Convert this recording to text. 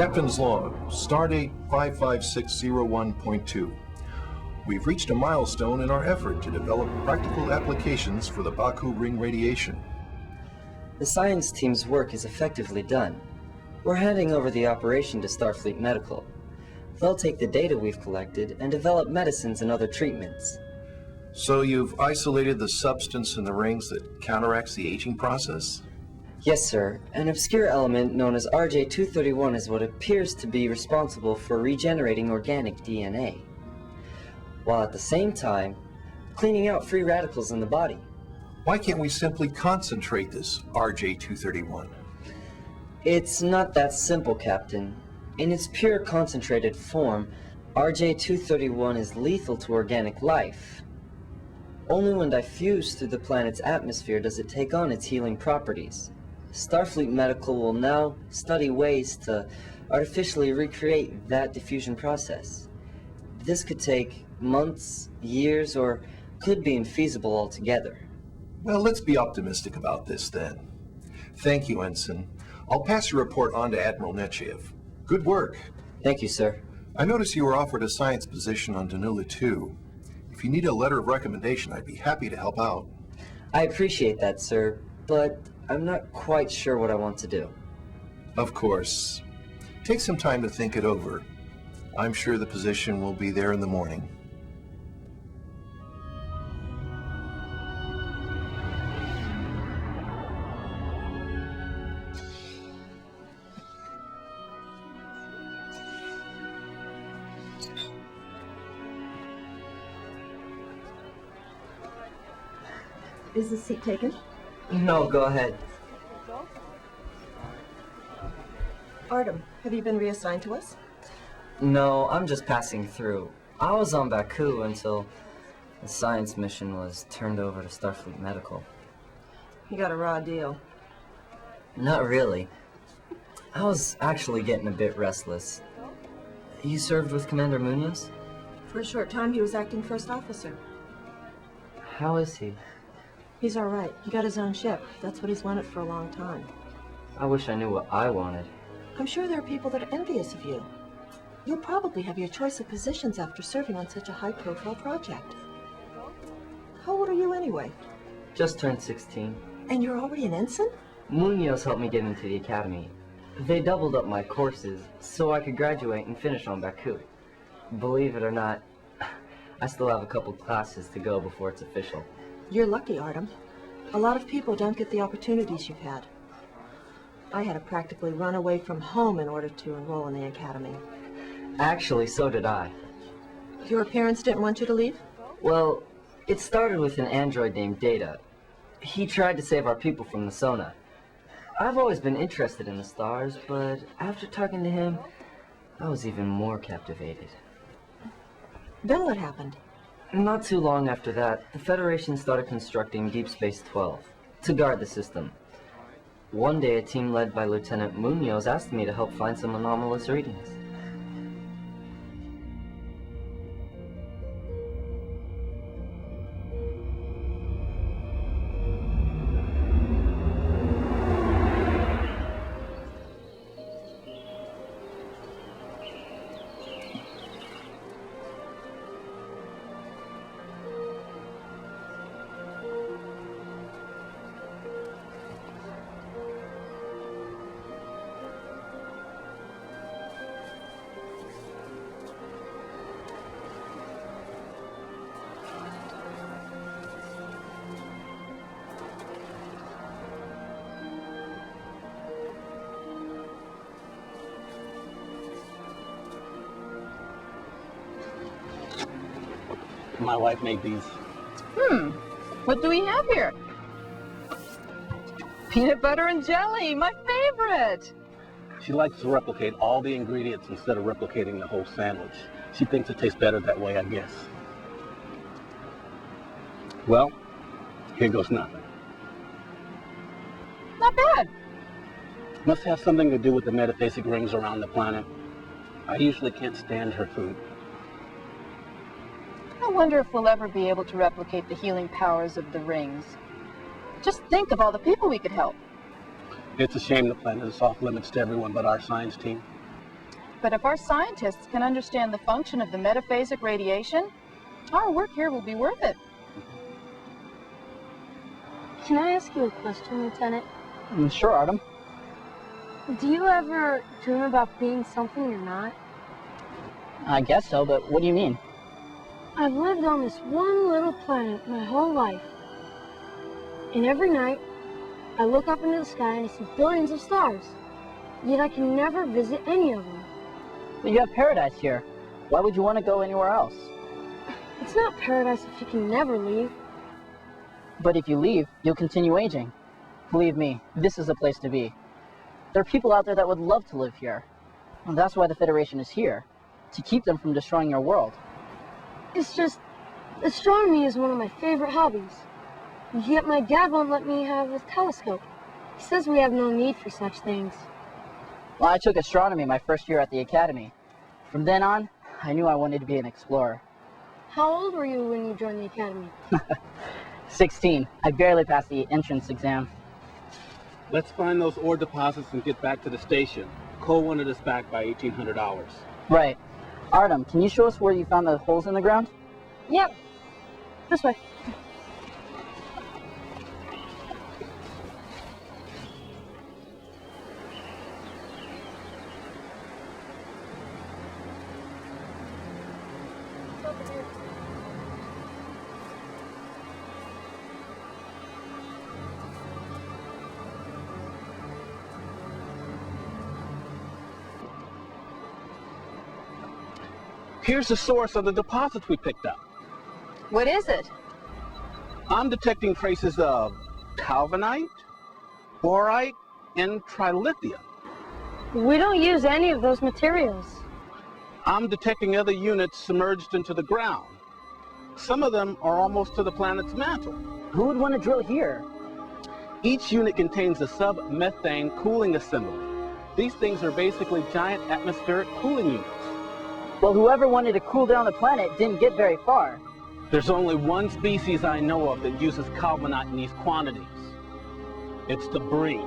Captain's log, stardate 55601.2. We've reached a milestone in our effort to develop practical applications for the Baku ring radiation. The science team's work is effectively done. We're handing over the operation to Starfleet Medical. They'll take the data we've collected and develop medicines and other treatments. So you've isolated the substance in the rings that counteracts the aging process? Yes, sir. An obscure element known as RJ-231 is what appears to be responsible for regenerating organic DNA, while at the same time cleaning out free radicals in the body. Why can't we simply concentrate this RJ-231? It's not that simple, Captain. In its pure concentrated form, RJ-231 is lethal to organic life. Only when diffused through the planet's atmosphere does it take on its healing properties. Starfleet Medical will now study ways to artificially recreate that diffusion process. This could take months, years, or could be infeasible altogether. Well, let's be optimistic about this then. Thank you, Ensign. I'll pass your report on to Admiral Nechayev. Good work. Thank you, sir. I noticed you were offered a science position on Danula 2. If you need a letter of recommendation, I'd be happy to help out. I appreciate that, sir, but I'm not quite sure what I want to do. Of course. Take some time to think it over. I'm sure the position will be there in the morning. Is the seat taken? No, go ahead. Artem, have you been reassigned to us? No, I'm just passing through. I was on Baku until the science mission was turned over to Starfleet Medical. You got a raw deal. Not really. I was actually getting a bit restless. You served with Commander Munoz? For a short time, he was acting first officer. How is he? He's all right. He got his own ship. That's what he's wanted for a long time. I wish I knew what I wanted. I'm sure there are people that are envious of you. You'll probably have your choice of positions after serving on such a high-profile project. How old are you anyway? Just turned 16. And you're already an ensign? Munoz helped me get into the academy. They doubled up my courses so I could graduate and finish on Baku. Believe it or not, I still have a couple classes to go before it's official. You're lucky, Artem. A lot of people don't get the opportunities you've had. I had to practically run away from home in order to enroll in the academy. Actually, so did I. Your parents didn't want you to leave? Well, it started with an android named Data. He tried to save our people from the Sona. I've always been interested in the stars, but after talking to him, I was even more captivated. Then what happened? Not too long after that, the Federation started constructing Deep Space 12 to guard the system. One day, a team led by Lieutenant Munoz asked me to help find some anomalous readings. My wife made these. What do we have here? Peanut butter and jelly, my favorite. She likes to replicate all the ingredients instead of replicating the whole sandwich. She thinks it tastes better that way, I guess. Well, here goes nothing. Not bad. Must have something to do with the metaphasic rings around the planet. I usually can't stand her food. I wonder if we'll ever be able to replicate the healing powers of the rings. Just think of all the people we could help. It's a shame the planet is off limits to everyone but our science team. But if our scientists can understand the function of the metaphasic radiation, our work here will be worth it. Can I ask you a question, Lieutenant? Sure, Artem. Do you ever dream about being something you're not? I guess so, but what do you mean? I've lived on this one little planet my whole life. And every night, I look up into the sky and I see billions of stars. Yet I can never visit any of them. But you have paradise here. Why would you want to go anywhere else? It's not paradise if you can never leave. But if you leave, you'll continue aging. Believe me, this is a place to be. There are people out there that would love to live here. And that's why the Federation is here, to keep them from destroying your world. It's just, astronomy is one of my favorite hobbies. Yet my dad won't let me have a telescope. He says we have no need for such things. Well, I took astronomy my first year at the academy. From then on, I knew I wanted to be an explorer. How old were you when you joined the academy? 16. I barely passed the entrance exam. Let's find those ore deposits and get back to the station. Cole wanted us back by 1800 hours. Right. Artem, can you show us where you found the holes in the ground? Yep. This way. Here's the source of the deposits we picked up. What is it? I'm detecting traces of calvinite, borite, and trilithium. We don't use any of those materials. I'm detecting other units submerged into the ground. Some of them are almost to the planet's mantle. Who would want to drill here? Each unit contains a sub-methane cooling assembly. These things are basically giant atmospheric cooling units. Well, whoever wanted to cool down the planet didn't get very far. There's only one species I know of that uses carbonite in these quantities. It's the bream.